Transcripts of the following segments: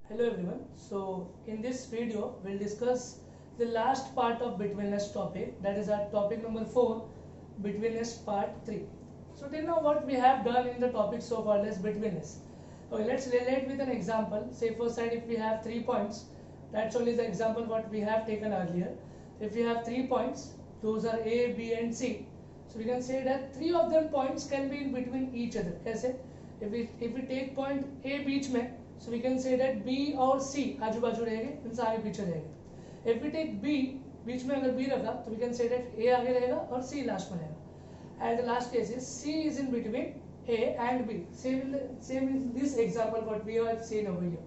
Hello everyone. So in this video we'll discuss the last part of betweenness topic, that is our topic number 4, betweenness part 3. So till now what we have done in the topic so far is betweenness. Okay, let's relate with an example. Say first side if we have 3 points, that's only the example what we have taken earlier. If we have 3 points, those are A, B and C. So we can say that 3 of them points can be in between each other. कैसे? If we take point A बीच में, so we can say that B और C आजू बाजू रहेंगे, इन आगे पीछे रहेंगे. If we take B बीच में अगर B रखा तो we can say that A आगे रहेगा और C लास्ट में रहेगा. And the last case is C is in between A and B. Same in this example what we have seen over here.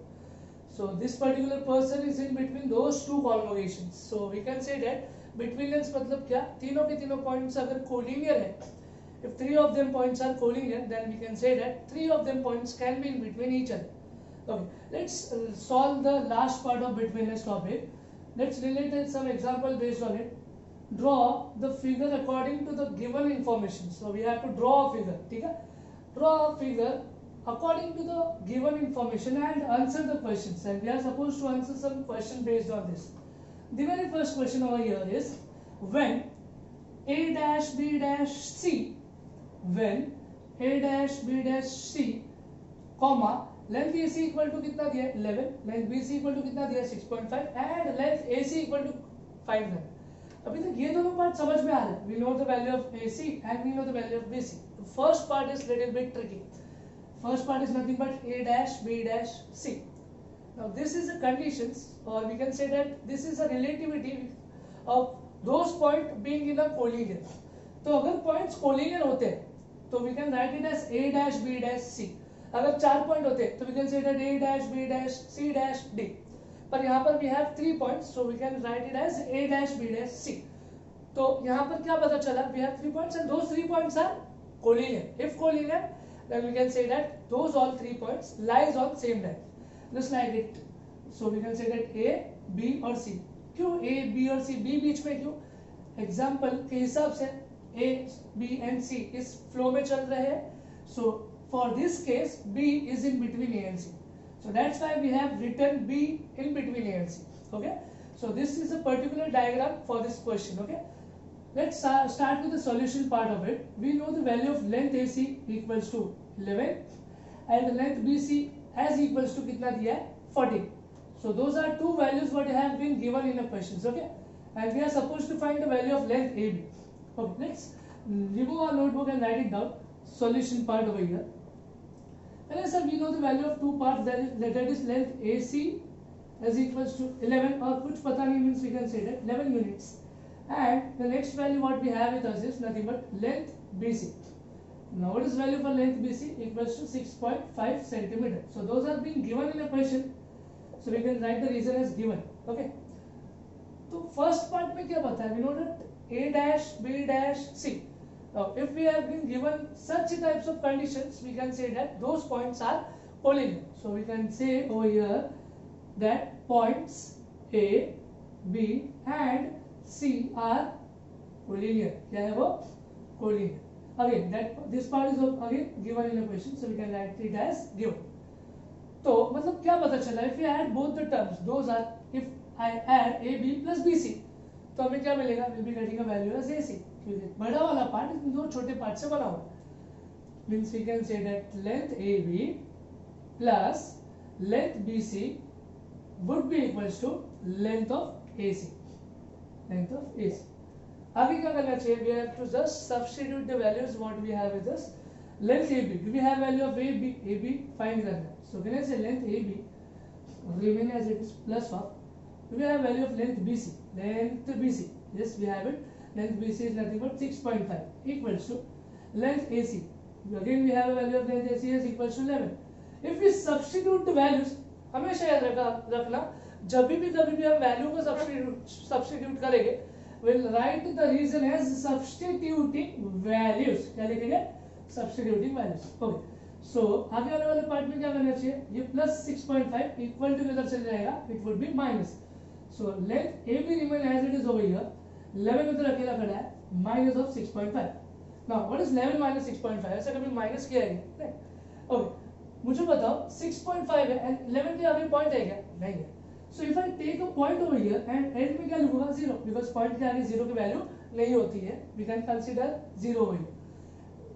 So this particular person is in between those two conjugations. So we can say that betweenness मतलब क्या, तीनों के तीनों points अगर collinear है, if 3 of them points are collinear, then we can say that 3 of them points can be in between each other. Okay, let's solve the last part of betweenness topic. Let's relate some example based on it. Draw the figure according to the given information. So we have to draw a figure. ठीक है? Draw a figure according to the given information and answer the questions. And we are supposed to answer some question based on this. The very first question over here is when A dash B dash C, when A dash B dash C, comma length AC equal to कितना दिया है 11, length BC equal to कितना दिया है 6.5 and length AC equal to 5 है. अभी तक ये दोनों पार्ट समझ में आ रहे हैं. We know the value of AC and we know the value of BC. The first part is little bit tricky. First part is nothing but A dash B dash C. Now this is the conditions, or we can say that this is a relativity of those point being in a collinear. तो अगर points collinear होते हैं तो we can write it as A dash B dash C. अगर 4 point होते तो we can say that A dash B dash C dash D. पर यहाँ पर we have 3 points, so we can write it as A dash B dash C. तो यहाँ पर क्या पता चला, we have 3 points and those 3 points are collinear. If collinear, then we can say that those all 3 points lies on same line, just like it. So we can say that A, B और C. क्यों A, B और C? B बीच में क्यों? Example के हिसाब से A, B and C इस flow में चल रहे हैं. So for this case B is in between A and C, so that's why we have written B in between A and C. Okay, so this is a particular diagram for this question. Okay, let's start with the solution part of it. We know the value of length AC equals to 11 and the length BC as equals to कितना दिया है 14. So those are two values what have been given in the questions. Okay, and we are supposed to find the value of length AB. Okay, let's remove our notebook and write it down. Solution part over here. And sir, we know the value of two parts, that is length AC as equals to 11 or कुछ पता नहीं means we can say that 11 units. And the next value what we have with us is nothing but length BC. Now what is value for length BC? Equals to 6.5 centimeter. So those are being given in a question. So we can write the reason as given. Okay. तो first part में क्या पता है? We know that A dash B dash C. Now, if we have been given such types of conditions, we can say that those points are collinear. So we can say over here that points A, B and C are collinear. क्या है वो? Collinear. Again, that this part is again given in a question, so we can write it as given. तो मतलब क्या पता चला? If we add both the terms, those are, if I add AB plus BC, तो हमें क्या मिलेगा? We'll be getting a value as AC. बड़ा वाला पार्ट इन दो छोटे पार्ट से बना हुआ means we can say that length AB plus length BC would be equals to length of AC. Length of AC. आगे क्या करना चाहिए? We have to just substitute the values what we have with this length AB. We have value of AB find करना है. So can I say length AB remain as it is plus of we have value of length BC. Length BC, yes we have it. Length BC is nothing but 6.5 equals to length AC. Again we have a value of length AC is equals to 11. If we substitute the values, हमेशा याद रखना जब भी कभी भी हम value को substitute करेंगे, we'll write the reason as substituting values. क्या लिखेंगे? Substituting values. Okay. So आगे वाले वाले पार्ट में क्या करना चाहिए? ये प्लस 6.5 इक्वल टू किधर चले जाएगा? It would be minus. So length AB remain as it is over here. 11 उधर अकेला खड़ा है minus of 6.5. Now what is 11 minus 6.5? ऐसा कभी माइनस किया है नहीं. ओके, मुझे बताओ 6.5 है एंड 11 के आगे पॉइंट है क्या? नहीं है. So if I take a point over here and and में क्या लिखूंगा 0 बिकॉज पॉइंट के आगे 0 की वैल्यू नहीं होती है. We can consider 0 over here.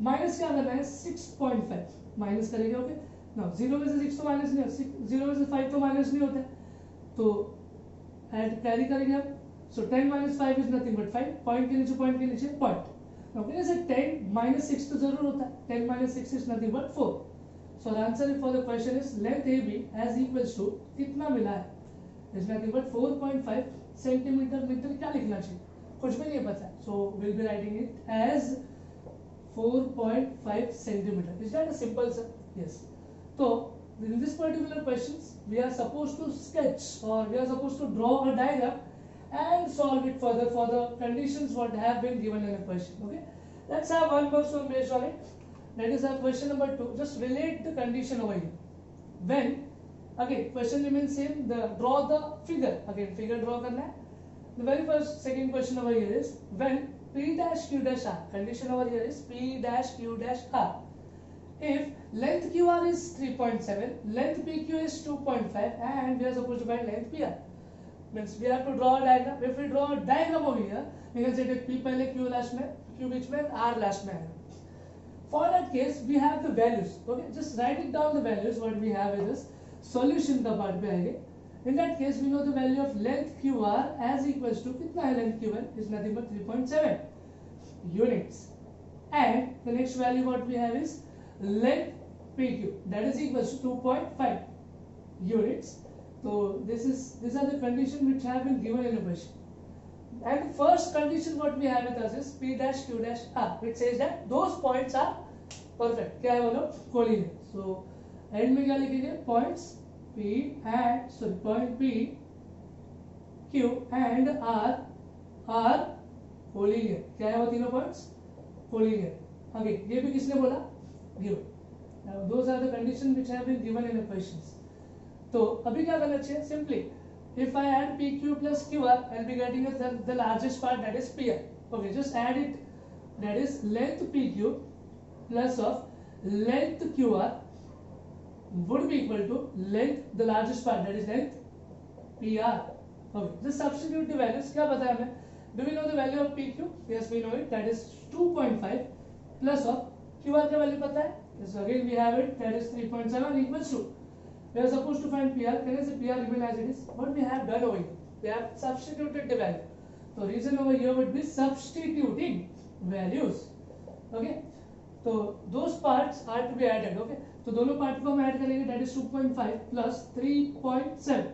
Minus क्या करना है 6.5 माइनस करेंगे. ओके नाउ 0 में से 6 तो माइनस नहीं होता, 0 में से 5 तो माइनस नहीं होता है, तो ऐड कैरी करेंगे आप. सो 10 minus 5 is nothing but 5. Point के नीचे point. Now can say 10 minus 6 तो जरूर होता है. 10 minus 6 is nothing but 4. So the answer for the question is length AB as equals to कितना मिला है? Is nothing but 4.5 centimetre. Metre क्या लिखना चाहिए? कुछ भी नहीं पता है. So we'll be writing it as 4.5 centimeter. Is that a simple sir? Yes. So in this particular questions we are supposed to sketch or we are supposed to draw a diagram and solve it further for the conditions what have been given in the question. Okay, let's have one more one based on it. That is our question number 2. Just relate the condition over here. When again question remains same, the draw the figure. Again figure draw करना है. The very first second question over here is when P dash Q dash R. Condition over here is P dash Q dash R. If length QR is 3.7, length PQ is 2.5, and we are supposed to find length PR. Means we have to draw a diagram. If we draw a diagram over here, we can say that P पहले Q last में, Q बीच में, R last में है. For that case, we have the values. Okay, just write it down the values. What we have is this solution का part पे आएंगे. In that case, we know the value of length QR as equals to कितना है length QR is nothing but 3.7 units. And the next value what we have is length PQ that is equals to 2.5 units. So these are the conditions which have been given in the question. And the first condition what we have with us is P dash Q dash R, which says that those points are perfect. क्या है बोलो? collinear. So end में क्या लिखेंगे? Points P and point P, Q and R are collinear. क्या है वो तीनों points? collinear. आगे ये भी किसने बोला? Given. Now those are the conditions which have been given in the questions. तो अभी क्या करना चाहिए? Simply, if I add PQ plus QR, I'll be getting the largest part, that is PR. Okay, just add it. That is length PQ plus of length QR would be equal to length, the largest part, that is length PR. Okay, just substitute the values. क्या पता है हमें? Do we know the value of PQ? Yes, we know it. That is 2.5 plus of QR का value पता है? Yes, again we have it. That is 3.7 equals to. We are supposed to find PR. Can I say PR remain as it is? What we have done over here? We have substituted the value. So reason over here would be substituting values. Okay. So those parts are to be added. Okay. तो दोनों part को हम add करेंगे. That is 2.5 plus 3.7.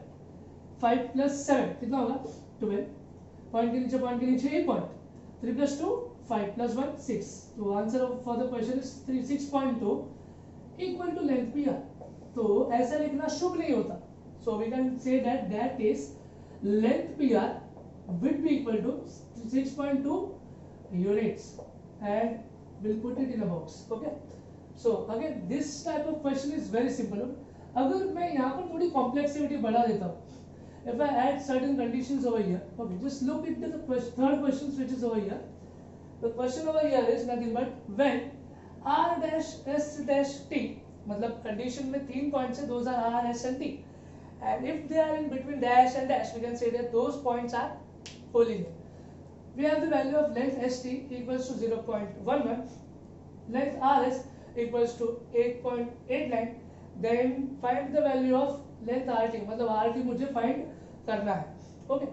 5 plus 7 कितना होगा? 12. Point के नीचे 8 point. 3 plus 2 5 plus 1 6. So answer for the question is 6.2 equal to length PR. तो ऐसा लिखना शुभ नहीं होता. So we can say that is length PR would be equal to 6.2 units, and we'll put it in a box. Okay. So again this type of question is very simple. अगर मैं यहाँ पर थोड़ी complexity बढ़ा देता हूँ, if I add certain conditions over here, okay, just look at the third question which is over here. The question over here is nothing but when R dash S dash T, मतलब condition में 3 points है, those are R, S and T, and if they are in between dash and dash, we can say that those points are collinear. We have the value of length ST equals to 0.11, length RS equals to 8.89. Then find the value of length RT, मतलब RT मुझे find करना है. Okay,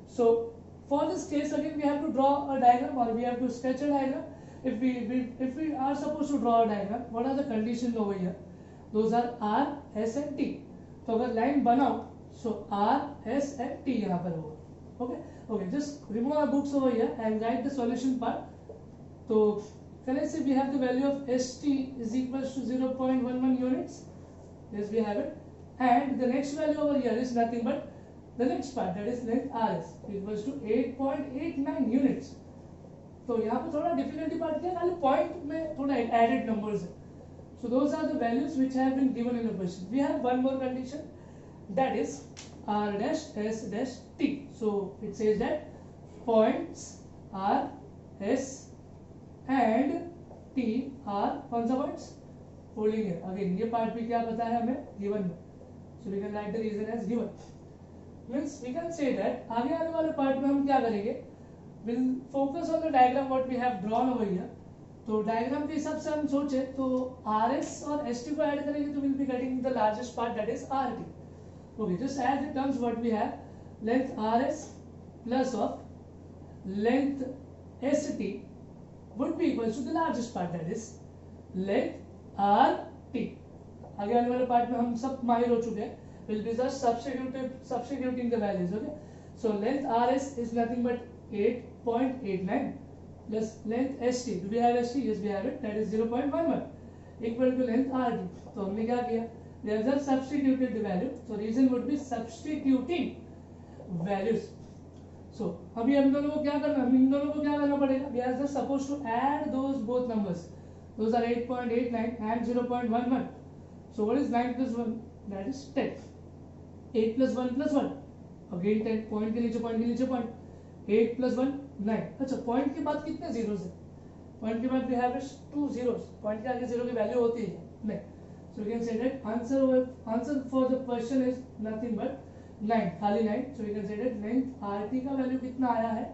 so for this case again we have to draw a diagram or we have to sketch a diagram. If we are supposed to draw a diagram, what are the conditions over here? Those are R, S and T. तो अगर line बनाओ, so R, S and T यहाँ पर होगा. Okay, okay. Just remove our books over here and write the solution part. So can I say we have the value of ST is equals to 0.11 units. Yes, we have it. And the next value over here is nothing but the next part, that is length RS equals to 8.89 units. तो यहाँ पे थोड़ा difficulty part क्या है, खाली point में थोड़ा added numbers है. So those are the values which have been given in the question. We have one more condition, that is R dash S dash T. So it says that points R, S and T are कौन सा points? Polling है। Again ये part भी क्या पता है हमें, given में, so we can write the reason as given. Means we can say that आगे आने वाले पार्ट में हम क्या करेंगे, will focus on the diagram what we have drawn over here. तो डायग्राम के हिसाब से हम सोचे तो RS और ST को ऐड करेंगे तो will be getting the largest part that is RT। Okay, just as the terms what we have length RS plus of length ST would be equals to the largest part that is length RT। आगे आने वाले part में हम सब माहिर हो चुके हैं, will be just substituting the values। okay, so length RS is nothing but 8.89 plus length ST, do we have ST? yes we have it, that is 0.11 equal to length RT। तो हमने क्या किया, we have just substituted the value, so reason would be substituting values। so अभी हम दोनों को क्या करना, इन दोनों को क्या करना पड़ेगा, we are just supposed to add those both numbers, those are 8.89 and 0.11। so what is 9 plus 1, that is 10। 8 plus 1 plus 1 again 10, point के नीचे पॉइंट, 8 plus 1 9। अच्छा, पॉइंट के बाद कितने जीरोस है, पॉइंट के बाद we have 2 zeros, पॉइंट के आगे जीरो की वैल्यू होती है नहीं, so we can say that answer for the question is nothing but 9, खाली 9। so we can say that length RT का वैल्यू कितना आया है,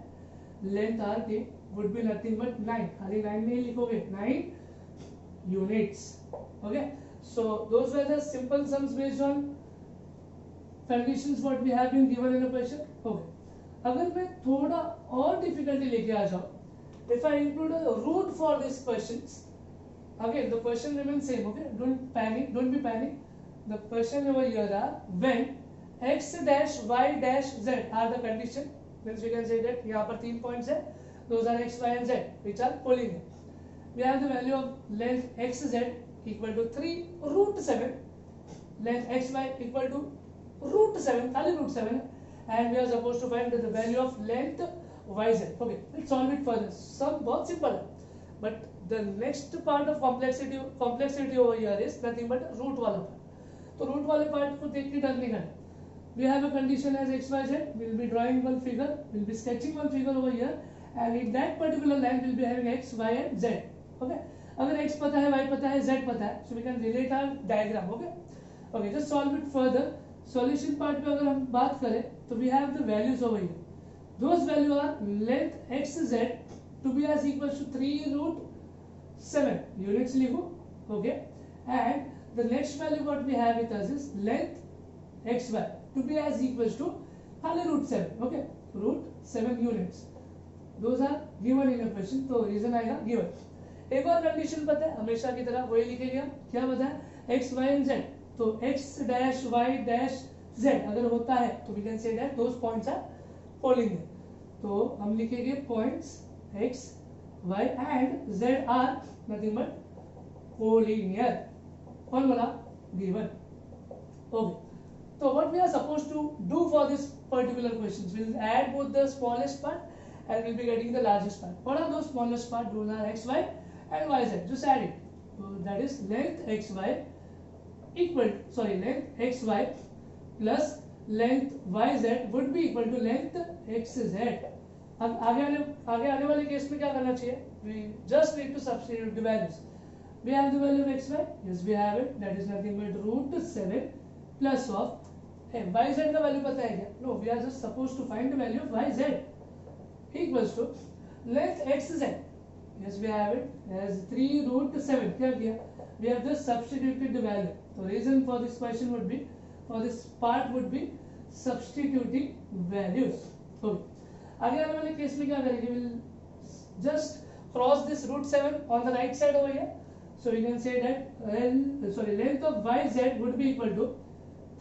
length RT would be nothing but 9, खाली 9 नहीं लिखोगे, 9 units। okay, so those were the simple sums based on conditions what we have been given in a question। okay, अगर मैं थोड़ा और डिफिकल्टी लेके आ जाऊं, if I include a root for these questions, again the question remains same। okay, don't be panic, the question over here are when x dash y dash z are the condition, means we can say that यहाँ पर 3 points है, those are x y and z which are polling है। we have the value of length xz equal to 3 root 7, length xy equal to root 7, खाली root 7 है, and we are supposed to find the value of length yz। okay, let's solve it further, सब बहुत simple है, but the next part of complexity over here is nothing but root वाला part। तो root वाले part को देख के डर नहीं करना, we have a condition as x y z, we will be drawing one figure, we will be sketching one figure over here, and in that particular line we will be having x y and z। okay, अगर x पता है, y पता है, z पता है, so we can relate our diagram। okay, just solve it further। solution part पे अगर हम बात करें तो we have the values over here, those value are length xz to be as equals to 3 root 7 units लिखो। okay, and the next value what we have with us is length xy to be as equals to खाली root 7। okay, root 7 units, those are given in a question, तो reason आएगा given। एक और condition पता है, हमेशा की तरह वही लिखेंगे हम, क्या पता है, x y and z, तो x dash y dash z अगर होता है तो we can say that those points are polling है, तो हम लिखेंगे points x y and z are nothing but collinear। कौन बोला, given। okay, so what we are supposed to do for this particular questions, we will add both the smallest part and we will be getting the largest part। what are those smallest part, those are x y and y z, just add it, so that is length x y equal, sorry, length x y plus length y z would be equal to length x z। अब आगे आने वाले case में क्या करना चाहिए, we just need to substitute the values। we have the value of x y, yes we have it, that is nothing but root 7 plus of y z का value पता है क्या, no, we are just supposed to find the value of y z equals to length x z, yes we have it as 3 root 7। क्या किया, we have just substituted the value, so reason for this question would be, for this part would be substituting values। okay, आगे आने वाले case में क्या करेंगे, we'll just cross this root 7 on the right side over here, so we can say that length of yz would be equal to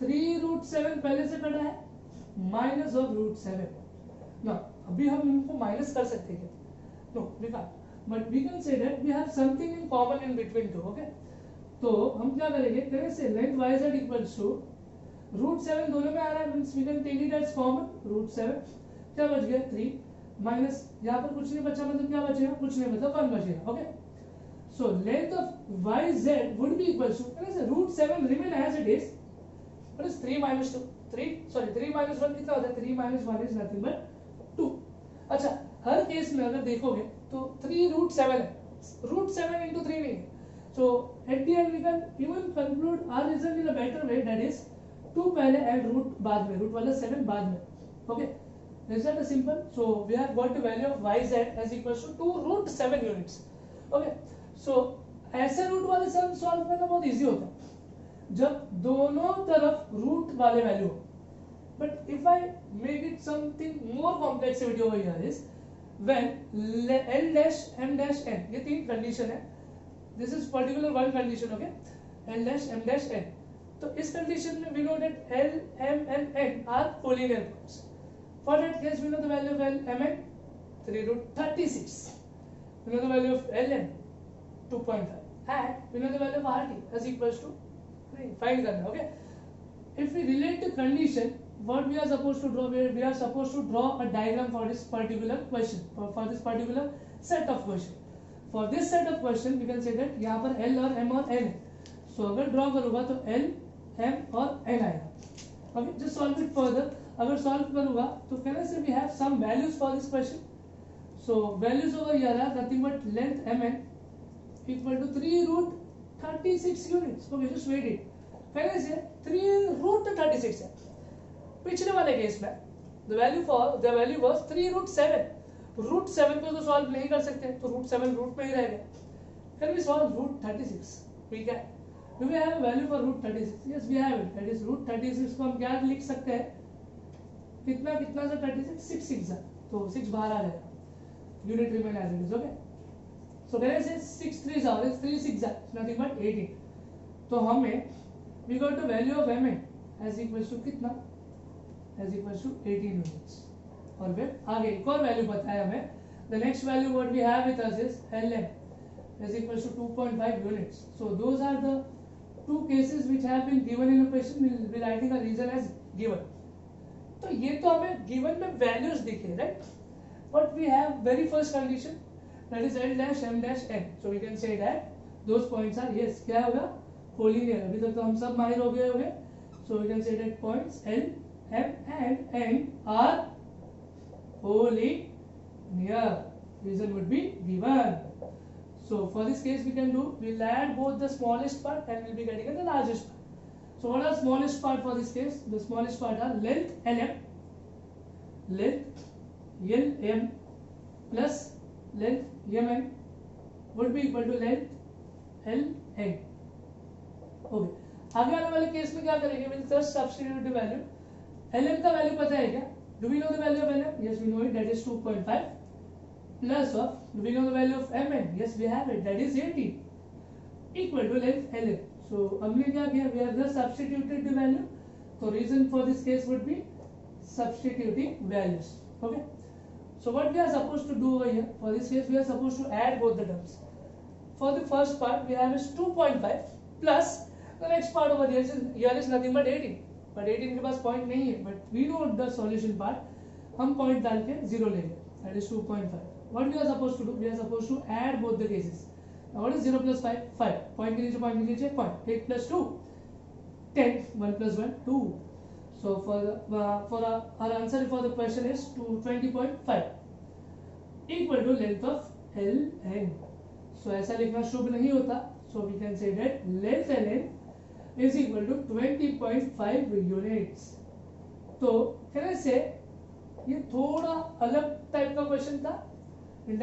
3 root 7 पहले से पढ़ा है minus of root 7। now अभी हम इनको माइनस कर सकते हैं क्या, no we can't, but we can say that we have something in common in between two। okay, तो हम क्या करेंगे, करें से length yz equals to root 7 दोनों में आ रहा है, means we can take it as common, root 7 क्या बच गया 3 माइनस यहाँ पर कुछ नहीं बचा, मतलब क्या बचेगा, कुछ नहीं, मतलब 1 बचेगा। okay, so length of yz would be equals to, करें से root 7 remain as it is, what is 3 minus 2, 3 minus 1 कितना होता है, 3 minus 1 is nothing but 2। अच्छा, हर केस में अगर देखोगे तो 3 root 7 है, root 7 into 3 नहीं है, So at the end we can even conclude our result in a better way, that is 2 पहले and root बाद में, root वाला 7 बाद में. Okay, result is simple. So we have got the value of yz as equals to 2 root 7 units. Okay, so ऐसे root वाले sum solve करना बहुत इजी होता है जब दोनों तरफ रूट वाले वैल्यू हो. But if I make it something more complexity over here is when l dash m dash n, ये तीन कंडीशन है. This is particular one condition. Okay, l dash m dash n. तो इस condition में we know that l m and n are collinear points. For that case we know the value of l m n 3 root 36. We know the value of ln 2.5 and we know the value of rt as equals to 3. Find करना. Okay, if we relate the condition, what we are supposed to draw, we are supposed to draw a diagram for this particular question, for this particular set of question. For this set of question we can say that यहाँ पर l और m और n है. So अगर draw करूँगा तो l m और n आएगा. Okay, just solve it further. अगर solve करूँगा तो can I say we have some values for this question. So values over here are nothing but length mn equal to 3 root 36 units. Okay, just wait it. पहले से 3 root 36 है. पिछले वाले case में the value was 3 root 7. root 7 को तो solve नहीं कर सकते, तो root 7 रूट में ही रहेगा. Can we solve root 36? We can. Do we have a value for root 36? Yes, we have it. That is root 36 को हम क्या लिख सकते हैं? कितना से 36? 6 6 है, तो 6 बाहर आ जाएगा. Unit remain as it is. Okay, so when I say 6 3s are, 3 6 are nothing but 18. तो हमें we got the value of mn as equals to कितना? As equals to 18 units. और फिर आगे एक और वैल्यू पता है हमें. The next value what we have with us is lm as equals to 2.5 units. So those are the two cases which have been given in a question. We'll be writing a reason as given. तो ये तो हमें given में values दिखे, right? But we have very first condition, that is l dash m dash n. So we can say that those points are, yes, क्या होगा? Collinear. अभी तक तो हम सब माहिर हो गए होंगे. So we can say that points l, m and n are collinear. Reason would be given. So for this case we can do, we'll add both the smallest part and we'll be getting the largest part. So what are smallest part for this case? The smallest part are length lm, length lm plus length mn would be equal to length ln. Okay, आगे आने वाले case में क्या करेंगे? We'll just substitute the value. lm का value पता है क्या? Do we know the value of lm? Yes, we know it. That is 2.5 plus of, do we know the value of mn? Yes, we have it. That is 18 equal to length ln. So हमने क्या किया? We have just substituted the value. So reason for this case would be substituting values. Okay. So what we are supposed to do over here, for this case we are supposed to add both the terms. For the first part we have is 2.5 plus the next part over here is nothing but 18. But 18 के पास point नहीं है. But we know the solution part. हम point डाल के 0 लेंगे. That is 2.5. What we are supposed to do? We are supposed to add both the cases. Now what is 0 plus 5? 5. Point के नीचे point. 8 plus 2 10. 1 plus 1 2. So for our answer for the question is 20.5 equal to length of ln. So ऐसा लिखना शुभ नहीं होता. So we can say that length ln is equal to 20.5 units. तो can I say ये थोड़ा अलग type का question था. In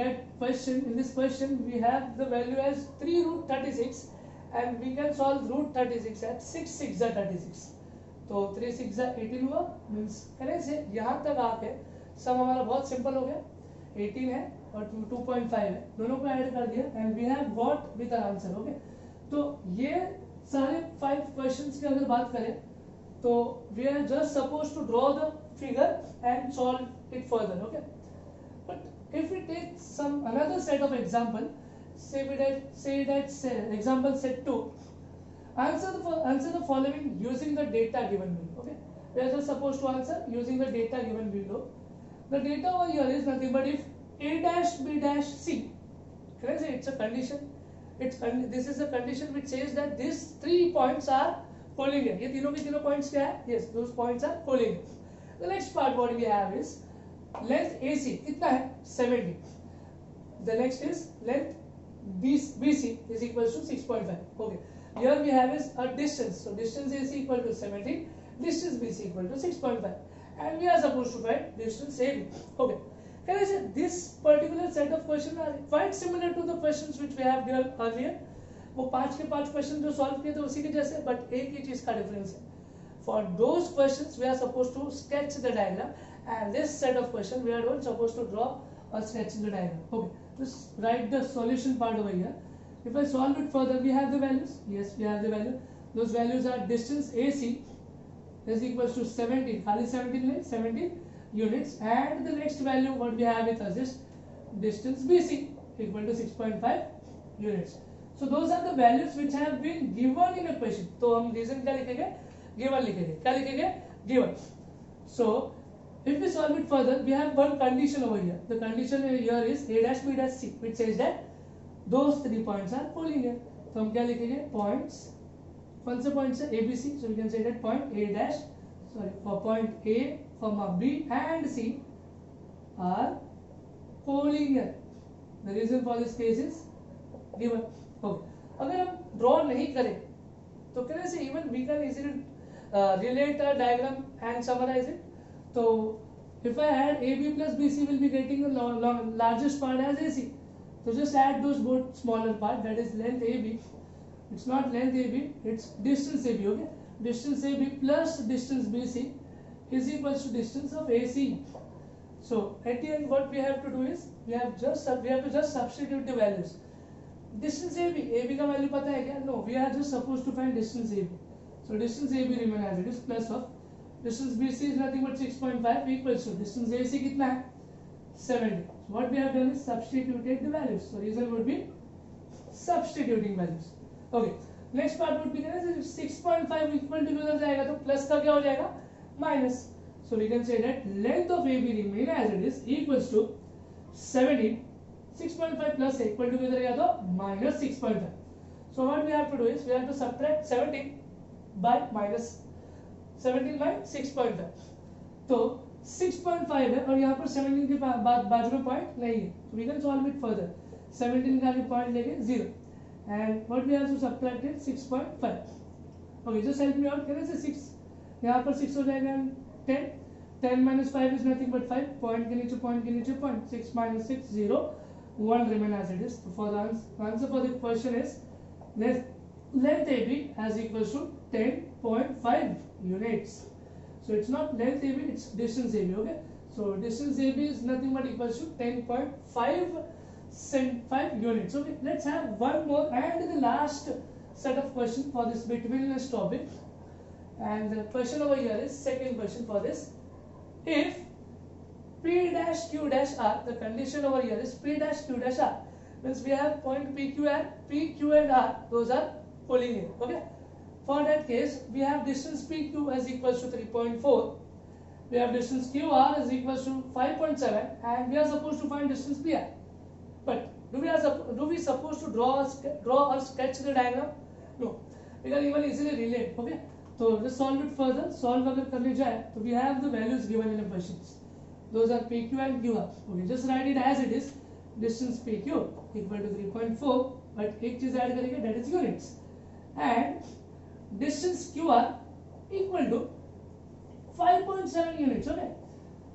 this question we have the value as 3 root 36 and we can solve root 36 at 6 6 are 36. तो 3 6 18 हुआ. Means करें से यहाँ तक आके सम हमारा बहुत सिंपल हो गया. 18 है और 2.5 है, दोनों को ऐड कर दिया and we have got with our answer. Okay, तो ये सारे 5 क्वेश्चंस की अगर बात करें तो we are just suppose to draw the figure and solve it further. Okay, but if we take some another set of example, say that example set 2. Answer the following using the data given below. Okay, we are just supposed to answer using the data given below. The data over here is nothing but if a dash b dash c. Can I say it's a condition? This is a condition which says that these 3 points are collinear. ये तीनों के तीनों points क्या है? Yes, those points are collinear. The next part what we have is length AC कितना है? 70. The next is length BC is equals to 6.5. Okay. Here we have is a distance. So distance AC equal to 17. Distance BC equal to 6.5. And we are supposed to find distance AB. Okay. Can I say this particular set of questions are quite similar to the questions which we have done earlier? वो 5 के 5 question जो solve किए थे उसी के जैसे, but एक ही चीज का डिफरेंस है. For those questions we are supposed to sketch the diagram, and this set of questions we are not supposed to draw or sketch the diagram. Okay, just write the solution part over here. If I solve it further, we have the values. Yes, we have the value. Those values are distance AC is equals to 17. खाली 17 नहीं, 17 units, and the next value what we have with us is distance BC equal to 6.5 units. So those are the values which have been given in a question. तो हम reason क्या लिखेंगे? Given लिखेंगे. क्या लिखेंगे? Given. So if we solve it further, we have one condition over here. The condition here is A dash B dash C, which says that those 3 points are collinear. तो हम क्या लिखेंगे? Points. कौन से points है? A, B, C. So we can say that point A dash, for point A, comma B and C are collinear. The reason for this case is given. Okay. अगर हम draw नहीं करें तो कैसे से even we can easily relate a diagram and summarize it. So if I add AB plus BC will be getting the largest part as AC. So just add those both smaller part, that is length AB. It's not length AB, it's distance AB. Okay, distance AB plus distance BC is equals to distance of AC. So at the end what we have to do is we have to just substitute the values. Distance AB का value पता है क्या? No, we are just supposed to find distance AB. So distance AB remain as it is plus of distance BC is nothing but 6.5 equals to distance AC कितना है? 70. So what we have done is substituted the values. So reason would be substituting values. Okay. Next part would be 6.5 equal to किधर जाएगा तो plus का क्या हो जाएगा? Minus. So we can say that length of AB remain as it is equals to 70. 6.5 plus equal to किधर गया तो minus 6.5. So what we have to do is we have to subtract 17 by minus 17 by 6.5. तो 6.5 है और यहाँ पर 17 के बाद बाजू में पॉइंट नहीं है. So we can solve it further. 17 का भी पॉइंट लेंगे 0 and what we have to subtract is 6.5. Okay, just help me out. कैसे 6 यहाँ पर 6 हो जाएगा 10 minus 5 is nothing but 5. Point के नीचे point 6 minus 6 0. 1 remain as it is. So for the answer for the question is length AB as equals to 10.5 units. So it's not length AB, it's distance AB. Okay, so distance AB is nothing but equals to 10.5 units. Okay, let's have one more and the last set of questions for this betweenness topic. And the question over here is second question for this. If P dash Q dash R, the condition over here is P dash Q dash R, means we have point PQ and PQ and R, those are collinear. Okay, for that case we have distance PQ as equals to 3.4, we have distance QR as equals to 5.7, and we are supposed to find distance PR. But do we supposed to draw or sketch the diagram? No, we can even easily relate. Okay, so just solve it further. Solve अगर करने जाए तो we have the values given in the questions. Those are PQ and QR. Okay, just write it as it is. Distance PQ equal to 3.4, but एक चीज add करेंगे, that is units, and distance QR equal to 5.7 units. Okay,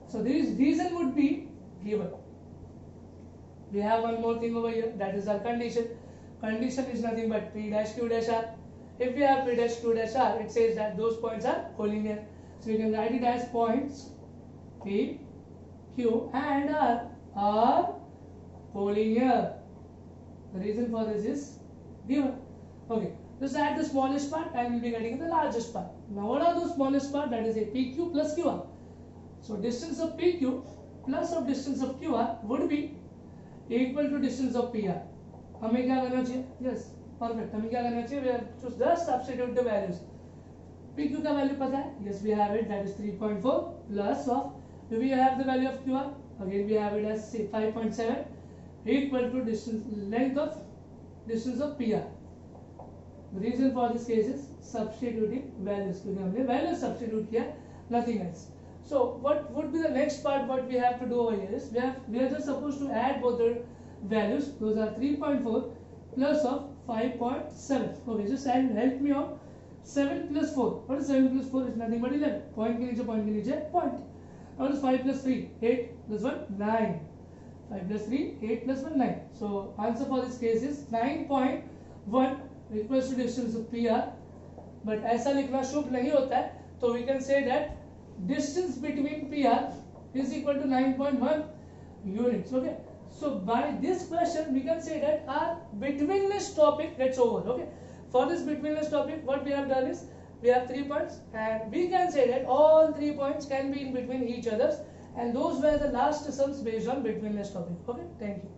so this reason would be given. We have one more thing over here, that is our condition. Condition is nothing but P dash Q dash R. If we have P dash Q dash R, it says that those points are collinear. So we can write it as points P, Q and R are collinear. The reason for this is given. Okay, just add the smallest part and we'll be getting the largest part. Now what are those smallest part? That is a PQ plus QR. So distance of PQ plus of distance of QR would be equal to distance of PR. हमें क्या करना चाहिए? Yes, perfect. हमें क्या करना चाहिए? We have to just substitute the values. PQ का value पता है? Yes, we have it. That is 3.4 plus of. Do we have the value of QR? Again, we have it as 5.7 equal to length of distance of PR. The reason for this case is substituting values. क्योंकि हमने values substitute किया, nothing else. So what would be the next part? What we have to do over here is we are just supposed to add both the values. Those are 3.4 plus of 5.7. Okay, just help me out. 7 plus 4. What is 7 plus 4? It's nothing but 11. Point के नीचे point. What is 5 plus 3? 8 plus 1 9. 5 plus 3 8 plus 1 9. So answer for this case is 9.1 equals to distance of PR. But ऐसा लिखना शुभ नहीं होता है, तो we can say that distance between PR is equal to 9.1 units. Okay, so by this question we can say that our betweenness topic gets over. Okay, for this betweenness topic what we have done is we have 3 points and we can say that all 3 points can be in between each others, and those were the last sums based on betweenness topic. Okay, thank you.